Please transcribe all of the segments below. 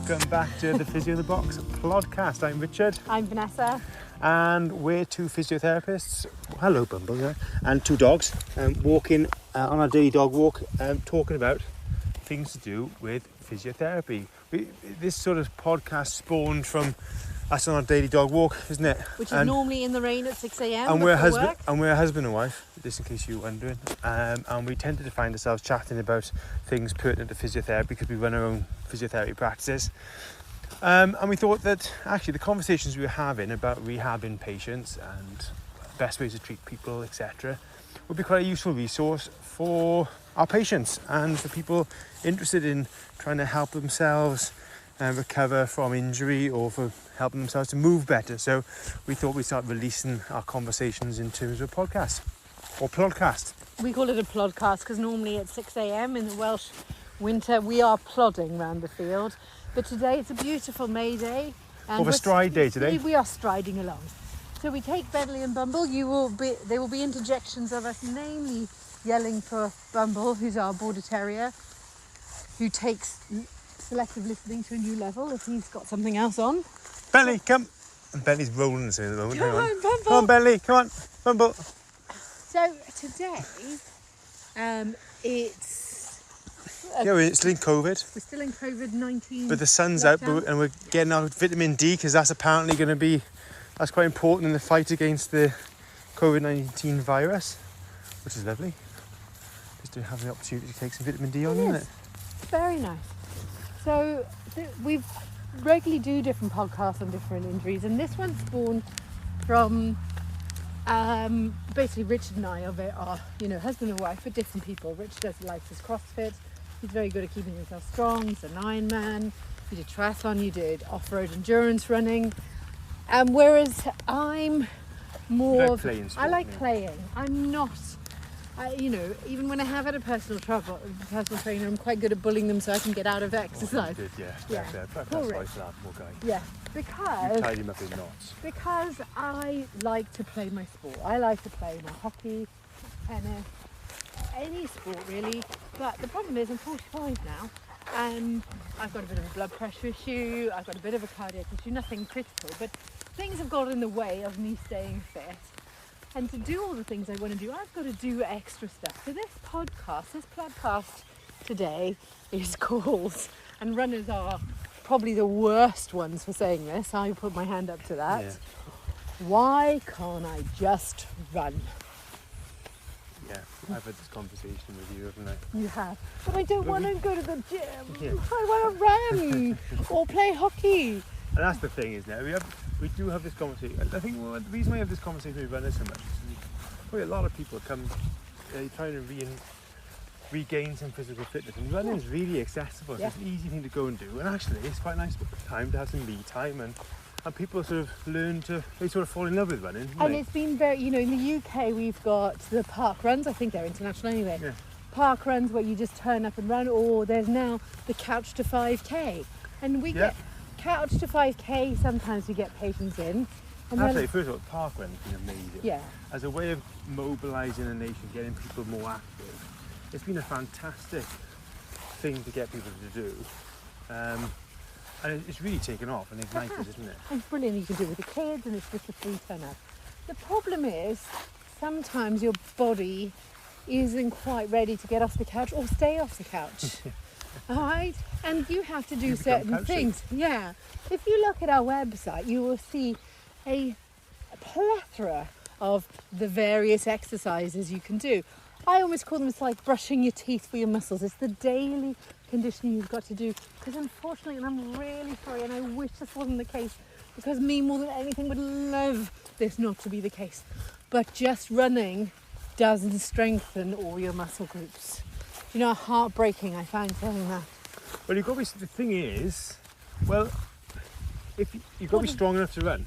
Welcome back to the Physio in the Box podcast. I'm Richard. I'm Vanessa. And we're two physiotherapists, hello Bumble, yeah, and two dogs, walking on our daily dog walk, talking about things to do with physiotherapy. This sort of podcast spawned from us on our daily dog walk, isn't it? Which is normally in the rain at 6 a.m. And we're a husband and wife, just in case you were wondering. And we tended to find ourselves chatting about things pertinent to physiotherapy because we run our own physiotherapy practices. And we thought that actually the conversations we were having about rehabbing patients and best ways to treat people, etc., would be quite a useful resource for our patients and for people interested in trying to help themselves recover from injury or for helping themselves to move better. So we thought we'd start releasing our conversations in terms of a podcast or plodcast. We call it a plodcast because normally at 6 a.m. in the Welsh winter we are plodding round the field. But today it's a beautiful May day. Or a stride day today. We are striding along. So we take Bentley and Bumble. There will be interjections of us, namely yelling for Bumble, who's our border terrier, who takes selective listening to a new level if he's got something else on. Bentley, come! And Bentley's rolling us in at the moment. Come on, Bumble! Come on, Bentley, come on, Bumble! So today, it's... we're still in COVID. We're still in COVID-19. But the sun's out and we're getting our vitamin D because that's apparently going to be... That's quite important in the fight against the COVID-19 virus, which is lovely. Just to have the opportunity to take some vitamin D on, isn't it? Very nice. So we regularly do different podcasts on different injuries, and this one's spawned from basically Rich and I are husband and wife, but different people. Rich does likes his CrossFit. He's very good at keeping himself strong. He's an Ironman. You did triathlon. You did off-road endurance running. Whereas I'm more like playing sport, I like playing. I'm not. Even when I have had a personal trainer, I'm quite good at bullying them so I can get out of exercise. Yeah. That's why he's a poor guy. Yeah, because... You tied him up in knots. Because I like to play my sport. I like to play my hockey, tennis, any sport really. But the problem is I'm 45 now and I've got a bit of a blood pressure issue, I've got a bit of a cardiac issue, nothing critical, but things have got in the way of me staying fit. And to do all the things I want to do, I've got to do extra stuff. So this podcast today is called, and runners are probably the worst ones for saying this, I put my hand up to that. Yeah. Why can't I just run? Yeah, I've had this conversation with you, haven't I? You have. But I don't want to go to the gym. Yeah. I want to run or play hockey. And that's the thing, isn't it? We do have this conversation. I think the reason we have this conversation with runners so much is probably a lot of people come trying to regain some physical fitness, and running is really accessible. Yeah. It's an easy thing to go and do, and actually it's quite nice time to have some me time, and people sort of they sort of fall in love with running. And it's been very, in the UK we've got the park runs. I think they're international anyway. Yeah. Park runs where you just turn up and run, or there's now the couch to 5k, and we get couch to 5k. Sometimes we get patients in. And actually, first of all, park runs have been amazing. Yeah. As a way of mobilising a nation, getting people more active, it's been a fantastic thing to get people to do. And it's really taken off and ignited, isn't it? It's brilliant. You can do it with the kids, and it's just a free turn up. The problem is sometimes your body isn't quite ready to get off the couch or stay off the couch. All right? And you have to do certain things. Yeah. If you look at our website, you will see a plethora of the various exercises you can do. I almost call them, it's like brushing your teeth for your muscles. It's the daily conditioning you've got to do. Because unfortunately, and I'm really sorry, and I wish this wasn't the case, because me more than anything would love this not to be the case. But just running doesn't strengthen all your muscle groups. You know, heartbreaking I find saying that. Well, the thing is, if you've got to be strong enough to run.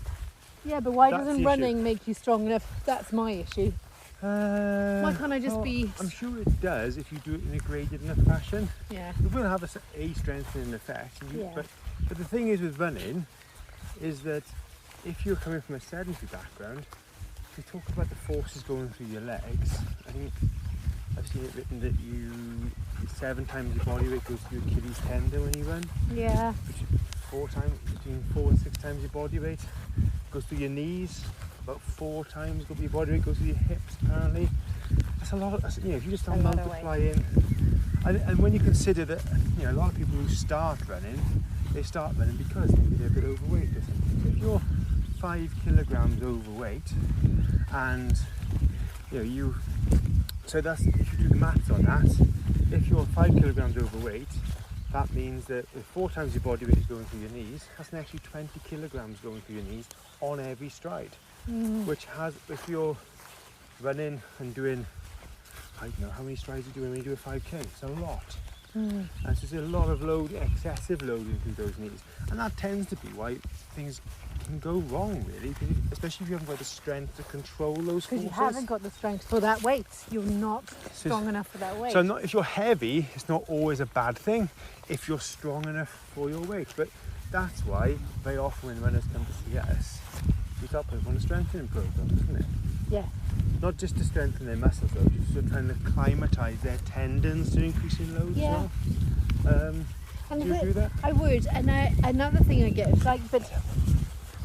Yeah, but why doesn't running make you strong enough? That's my issue. Why can't I just be... I'm sure it does if you do it in a graded enough fashion. Yeah. It will have a strengthening effect. But the thing is with running is that if you're coming from a sedentary background, we talk about the forces going through your legs. I think I've seen it written that 7 times your body weight goes to your Achilles tendon when you run. Yeah. Between 4 and 6 times your body weight goes through your knees. About 4 times your body weight goes through your hips. Apparently, that's a lot. If you just start multiplying, and when you consider that, a lot of people who start running, they start running because maybe they're a bit overweight or something. So if you're 5 kilograms overweight, and so that's, if you do the maths on that, if you're 5 kilograms overweight, that means that if 4 times your body weight is going through your knees, that's an extra 20 kilograms going through your knees on every stride. Which has, if you're running and doing, I don't know how many strides you do when you do a 5k, it's a lot. And so there's a lot of load, excessive loading through those knees, and that tends to be why things can go wrong, really, especially if you haven't got the strength to control those forces. Because you haven't got the strength for that weight. You're not strong enough for that weight. So if you're heavy, it's not always a bad thing if you're strong enough for your weight. But that's why very often when runners come to see us, we start putting on a strengthening program, isn't it? Yeah. Not just to strengthen their muscles though, just to trying to acclimatise their tendons to increasing loads. Yeah. Do you do that? I would. And another thing I get is but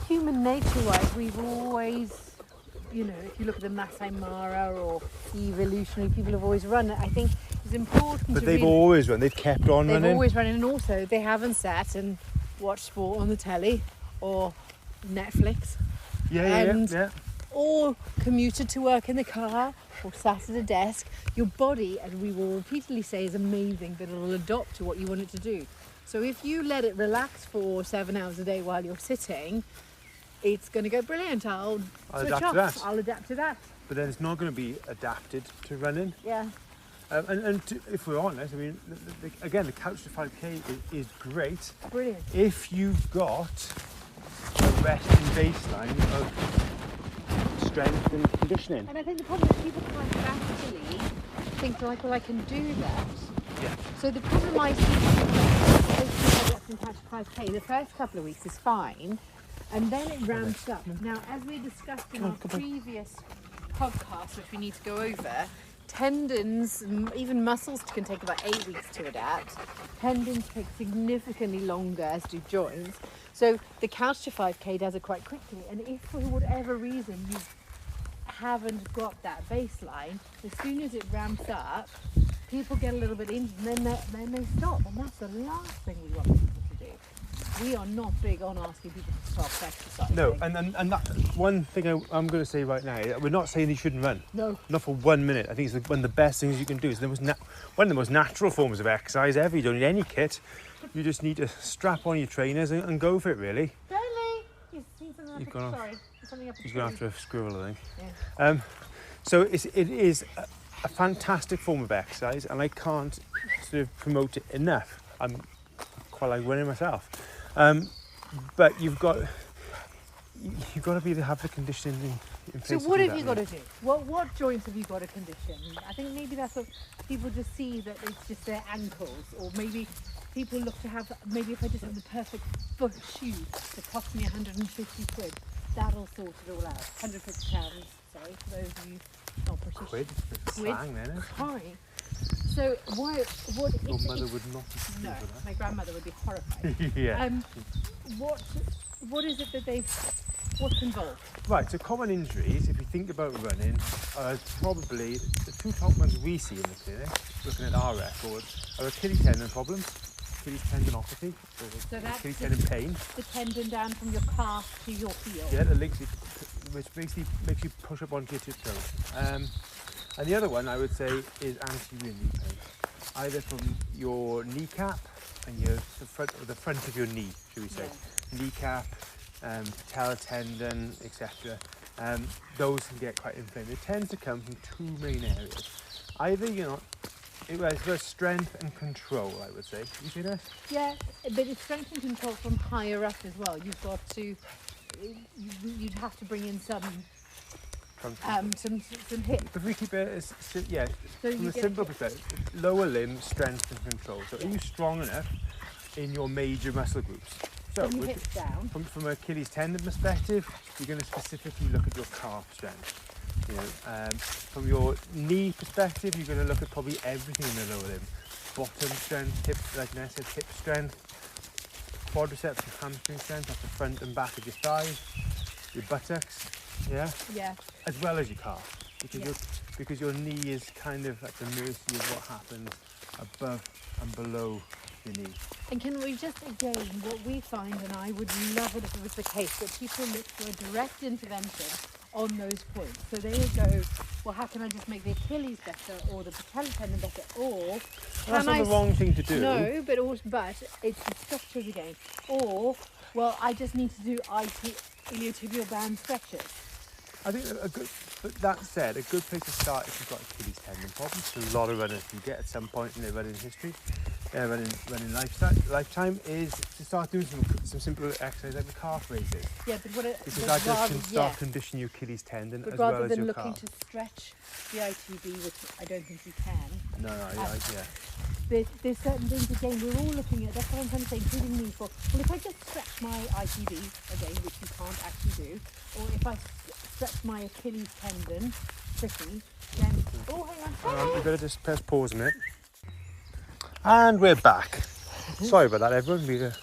human nature-wise, we've always, if you look at the Masai Mara or evolutionary, people have always run. I think it's important. But they've always run. They've kept on running. They've always running, and also they haven't sat and watched sport on the telly or Netflix. Yeah. Or commuted to work in the car or sat at a desk. Your body, and we will repeatedly say, is amazing, but it'll adapt to what you want it to do. So if you let it relax for 7 hours a day while you're sitting, it's going to go brilliant. I'll switch off. I'll adapt to that. But then it's not going to be adapted to running. Yeah. If we're honest, I mean, again, the couch to 5k is great. Brilliant. If you've got a resting baseline of strength and conditioning. And I think the problem is people can't actually think well, I can do that. Yeah. So the problem I see in Catch 5k, the first couple of weeks is fine, and then it ramps up. Now, as we discussed in our previous podcast, which we need to go over, tendons, even muscles can take about 8 weeks to adapt. Tendons take significantly longer, as do joints. So the couch to 5k does it quite quickly, and if for whatever reason you haven't got that baseline, as soon as it ramps up, people get a little bit injured and then they stop, and that's the last thing we want people to do. We are not big on asking people to stop exercising. No, and that one thing I'm going to say right now, we're not saying you shouldn't run. No. Not for 1 minute. I think it's one of the best things you can do. It's one of the most natural forms of exercise ever. You don't need any kit. You just need to strap on your trainers and go for it, really. Bentley! He's seen something up. Sorry. Something up. He's going after a squirrel, I think. Yeah. So it is a fantastic form of exercise, and I can't sort of promote it enough. I'm quite like running myself. But you've got to have the conditioning in place. So what have you got to do? What joints have you got to condition? I think maybe that's what people just see, that it's just their ankles, or maybe people look to have, maybe if I just have the perfect foot shoe that cost me 150 quid, that'll sort it all out. 150 pounds, sorry, for those of you not British. Quid? Slang, then, isn't it? Hi. So what Your mother would not be no, for that. my grandmother would be horrified. Yeah. What is it that what's involved? Right, so common injuries, if you think about running, are probably the two top ones we see in the clinic, looking at our records, are Achilles tendon problems, Achilles tendinopathy, So that's Achilles tendon pain. the tendon down from your calf to your heel. Yeah, that links it, which basically makes you push up onto your tiptoes. And the other one I would say is anterior knee pain, either from your kneecap and the front of your knee, should we say, kneecap, patellar tendon, etc. Those can get quite inflamed. It tends to come from two main areas. Either it's about strength and control, I would say. You see that? Yeah, but it's strength and control from higher up as well. You've got to, you'd have to bring in some hip. If we keep it as, So from a simple perspective, lower limb strength and control. So are you strong enough in your major muscle groups? So your hips down. From an Achilles tendon perspective, you're going to specifically look at your calf strength. From your knee perspective, you're going to look at probably everything in the lower limb. Bottom strength, hip, like Ness said, hip strength, quadriceps and hamstring strength, that's the front and back of your thighs, your buttocks, Yeah. as well as your calf, because your knee is kind of at the mercy of what happens above and below your knee. And can we just, again, what we find, and I would love it if it was the case, that people look for a direct intervention on those points. So they would go, well, how can I just make the Achilles better or the patella tendon better? Or That's not the wrong thing to do. No, but it's the structures again. Or, well, I just need to do iliotibial band stretches. I think but that said, a good place to start if you've got Achilles tendon problems, a lot of runners can get at some point in their running history, running lifetime, is to start doing some simple exercise like the calf raises. Yeah, but because that just can start conditioning your Achilles tendon as well as your calf. Rather than looking to stretch the ITB, which I don't think you can. There's certain things, again, we're all looking at, that's what I'm trying to say, including me, well, if I just stretch my ITB, again, which you can't actually do, or if I stretch my Achilles tendon pretty, then, hang on. We've got to just press pause a minute. And we're back. Sorry about that, everyone. We were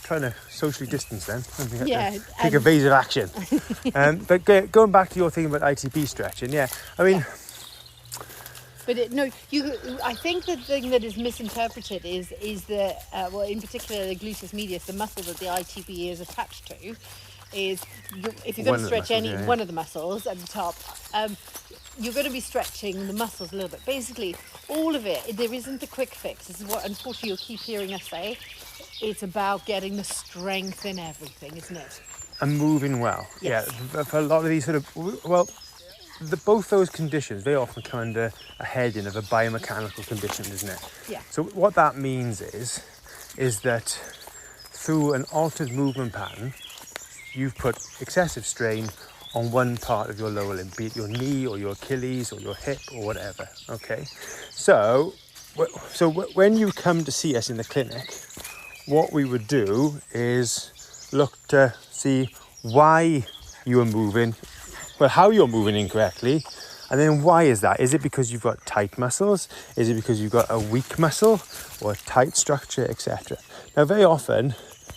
trying to socially distance then. We had to take evasive action. But going back to your thing about ITB stretching, I mean... But I think the thing that is misinterpreted is the, in particular the gluteus medius, the muscle that the ITB is attached to, is if you're going to stretch one of the muscles at the top, you're going to be stretching the muscles a little bit. Basically, all of it, there isn't a quick fix. This is what, unfortunately, you'll keep hearing us say. It's about getting the strength in everything, isn't it? And moving well. Yes. Yeah, for a lot of these sort of, both those conditions, they often come under a heading of a biomechanical condition, isn't it? Yeah. So what that means is that through an altered movement pattern, you've put excessive strain on one part of your lower limb, be it your knee or your Achilles or your hip or whatever, okay? So when you come to see us in the clinic, what we would do is look to see why you are moving, how you're moving incorrectly, and then why is that? Is it because you've got tight muscles? Is it because you've got a weak muscle or a tight structure, etc.? Now, very often,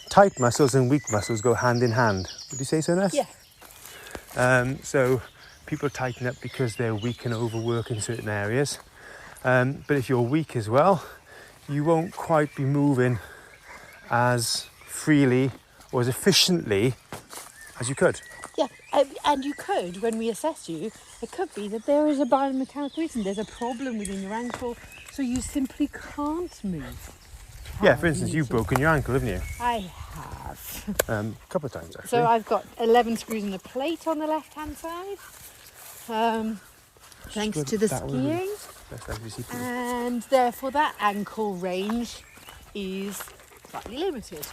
tight muscles and weak muscles go hand in hand. Would you say so, Ness? Yeah. So people tighten up because they're weak and overwork in certain areas. But if you're weak as well, you won't quite be moving as freely or as efficiently as you could. Yeah, and you could, when we assess you, it could be that there is a biomechanical reason. There's a problem within your ankle, so you simply can't move. Yeah, for instance, you've broken your ankle, haven't you? I have. A couple of times, actually. So I've got 11 screws in the plate on the left-hand side, thanks to the skiing. And therefore that ankle range is slightly limited.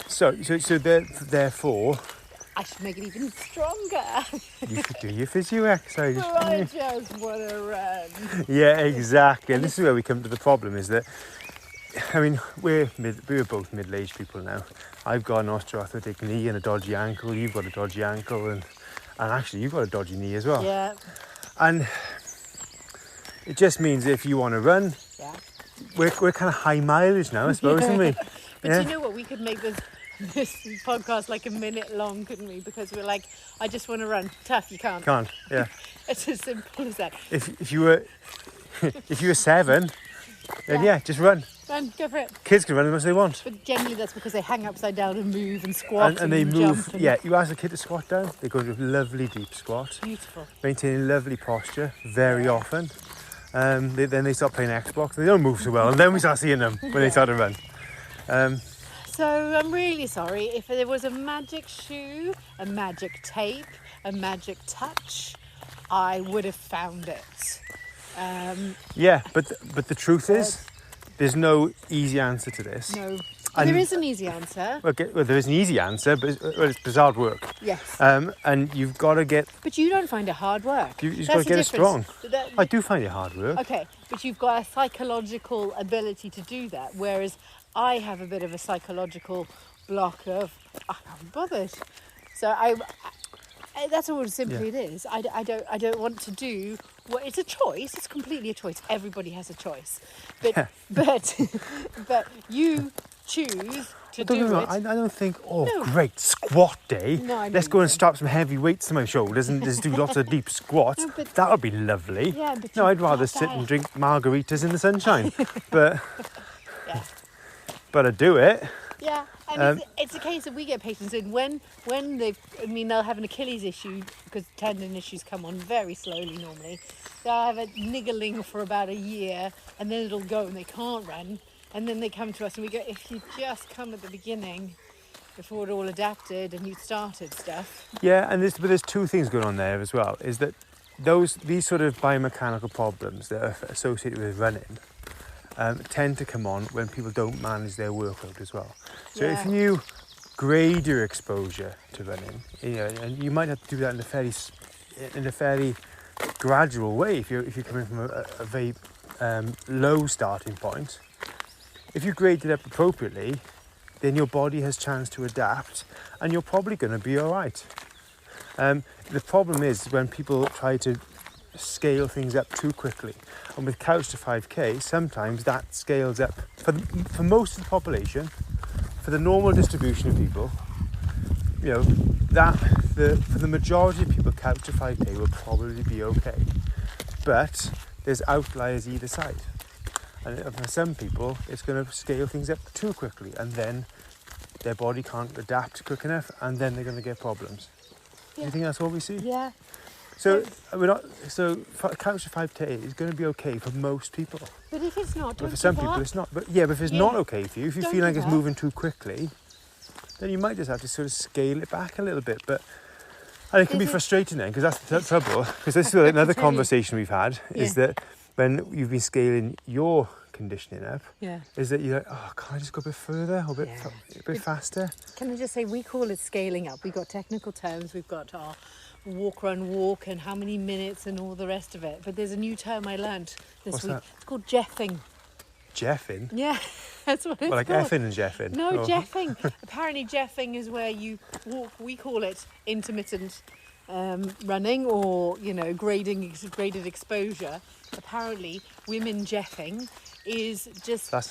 So therefore... I should make it even stronger. You should do your physio exercise. I just want to run. Yeah, exactly. And this is where we come to the problem, is that, I mean, we're both middle-aged people now. I've got an osteoarthritic knee and a dodgy ankle. You've got a dodgy ankle, and actually you've got a dodgy knee as well. Yeah. And it just means if you want to run, we're kind of high mileage now, I suppose, aren't we? But you know what? We could make this podcast like a minute long, couldn't we? Because we're like, I just want to run. Tough, you can't. Can't, yeah. It's as simple as that. If you were 7, then just run. Run, go for it. Kids can run as much as they want. But generally that's because they hang upside down and move and squat and they move. Jump Yeah, you ask a kid to squat down, they go into a lovely deep squat. Beautiful. Maintaining lovely posture very often. Then they start playing Xbox. They don't move so well, and then we start seeing them when they start to run. So I'm really sorry. If there was a magic shoe, a magic tape, a magic touch, I would have found it. But the truth is, there's no easy answer to this. No. There is an easy answer. Okay, well, there is an easy answer, but it's hard work. Yes. And you've got to get... But you don't find it hard work. You've got to get it strong. I do find it hard work. Okay, but you've got a psychological ability to do that, whereas I have a bit of a psychological block of, I can't be bothered. So That's all simply it is. I don't want to do what it's a choice. It's completely a choice. Everybody has a choice, but but you choose to do it. I don't think, great, squat day. No, I Let's don't go and think. strap some heavy weights to my shoulders and just do lots of deep squats. No, but- that would be lovely. Yeah, but No, you I'd rather got sit that. and drink margaritas in the sunshine. but Yeah. but I do it. Yeah, and it's a case of we get patients in when they'll have an Achilles issue because tendon issues come on very slowly normally. They'll have it niggling for about a year and then it'll go and they can't run. And then they come to us and we go, if you just come at the beginning before it all adapted and you started stuff. Yeah, and there's two things going on there as well. Is that these sort of biomechanical problems that are associated with running tend to come on when people don't manage their workload as well. So if you grade your exposure to running, and you might have to do that in a fairly gradual way if you're coming from a very low starting point. If you grade it up appropriately, then your body has chance to adapt and you're probably going to be all right. The problem is when people try to scale things up too quickly. And with Couch to 5K, sometimes that scales up. For most of the population, for the normal distribution of people, for the majority of people, Couch to 5K will probably be okay. But there's outliers either side. And for some people, it's going to scale things up too quickly, and then their body can't adapt quick enough, and then they're going to get problems. Do you think that's what we see? Yeah. So Couch to 5K is going to be okay for most people. But if it's not, But for some people, it's not. But if it's not okay for you, if you Don't feel like give it's up. moving too quickly, then you might just have to sort of scale it back a little bit. And it can be frustrating then, because that's the trouble. Because this is another conversation we've had, is that when you've been scaling your conditioning up, is that you're like, oh, can't I just go a bit further or a bit faster? Can I just say, we call it scaling up. We've got technical terms. We've got our walk, run, walk, and how many minutes and all the rest of it. But there's a new term I learnt this What's week. that? It's called jeffing. Jeffing? Yeah, that's what it's Well, like called. effing and jeffing? No, Oh. jeffing. Apparently jeffing is where you walk, we call it intermittent running or, graded exposure. Apparently women jeffing is just... that's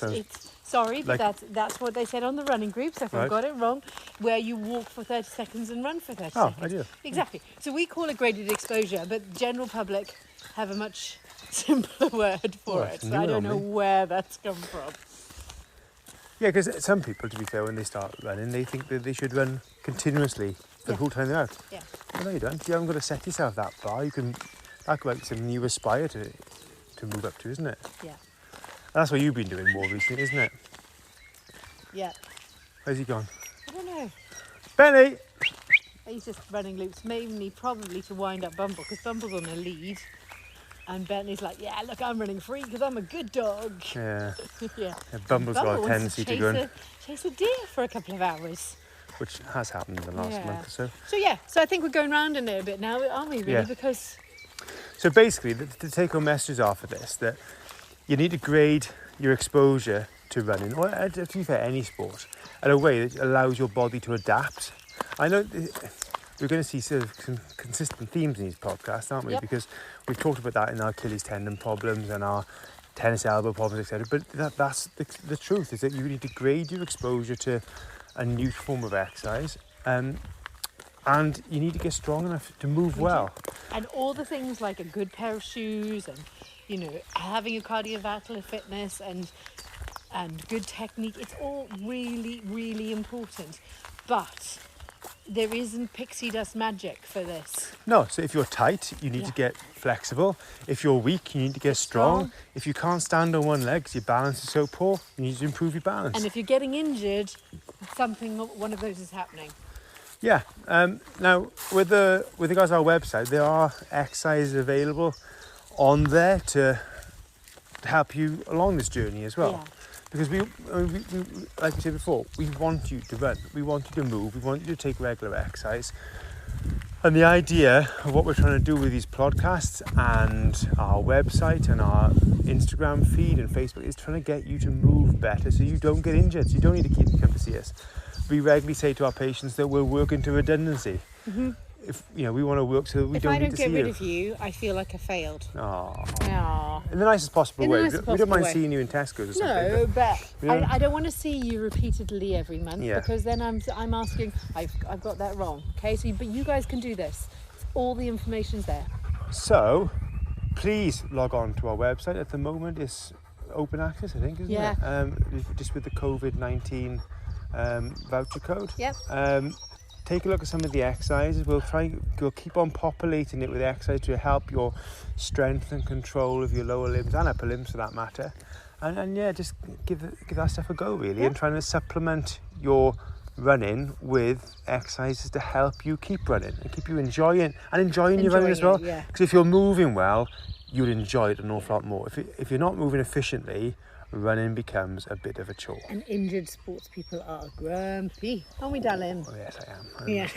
what they said on the running group, so if I've got it wrong, where you walk for 30 seconds and run for 30 seconds. I do. Exactly. So we call it graded exposure, but general public have a much simpler word for it. So I don't know where that's come from. Yeah, because some people, to be fair, when they start running, they think that they should run continuously the whole time they're out. Yeah. Well, no, you don't. You haven't got to set yourself that bar. That could be something you aspire to move up to, isn't it? Yeah. And that's what you've been doing more recently, isn't it? Yeah. Where's he gone? I don't know. Benny! He's just running loops, mainly probably to wind up Bumble, because Bumble's on a lead. And Bentley's like, yeah, look, I'm running free because I'm a good dog. Yeah. Yeah. Bumble's got a wants tendency to go chase a deer for a couple of hours. which has happened in the last month or so. So I think we're going round in it a bit now, aren't we, really? Yeah. Because... So basically, the take-home messages are for this, that you need to grade your exposure to running, or to be fair, any sport, in a way that allows your body to adapt. I know we're going to see sort of some consistent themes in these podcasts, aren't we? Yep. Because we've talked about that in our Achilles tendon problems and our tennis elbow problems, etc. But that's the truth, is that you need to grade your exposure to a new form of exercise, and you need to get strong enough to move well. And all the things like a good pair of shoes and, having a cardiovascular fitness and good technique, it's all really, really important. But there isn't pixie dust magic for this. No, so if you're tight, you need to get flexible. If you're weak, you need to get strong. If you can't stand on one leg because your balance is so poor, you need to improve your balance. And if you're getting injured, one of those is happening. Yeah. Now, with regards to our website, there are exercises available on there to help you along this journey as well. Yeah. Because we, like we said before, we want you to run, we want you to move, we want you to take regular exercise. And the idea of what we're trying to do with these podcasts and our website and our Instagram feed and Facebook is trying to get you to move better so you don't get injured, so you don't need to come to see us. We regularly say to our patients that we're working to redundancy. Mm-hmm. if we want to work so we if don't I need don't to get see rid you. of you, I feel like I failed. Oh. Yeah. In the nicest possible In the way. nicest We don't mind possible way. seeing you in Tesco's or something. No, but you know? I don't want to see you repeatedly every month Yeah. because then I'm asking, I've got that wrong. Okay, but you guys can do this. All the information's there. So, please log on to our website. At the moment, it's open access, I think, isn't Yeah. it? Just with the COVID-19 voucher code. Yep. Take a look at some of the exercises. We'll keep on populating it with exercise to help your strength and control of your lower limbs and upper limbs, for that matter. And yeah, just give that stuff a go, really, and trying to supplement your running with exercises to help you keep running and keep you enjoying your running as well. Yeah. Because if you're moving well, you'll enjoy it an awful lot more. If you're not moving efficiently, running becomes a bit of a chore. And injured sports people are grumpy, aren't we, darling? Oh, yes, I am. Yeah.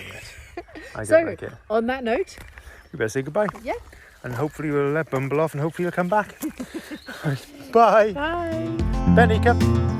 I don't So, like it. on that note, We better say goodbye. yeah. And hopefully we'll let Bumble off and hopefully he'll come back. Bye. Bye. Benny, come.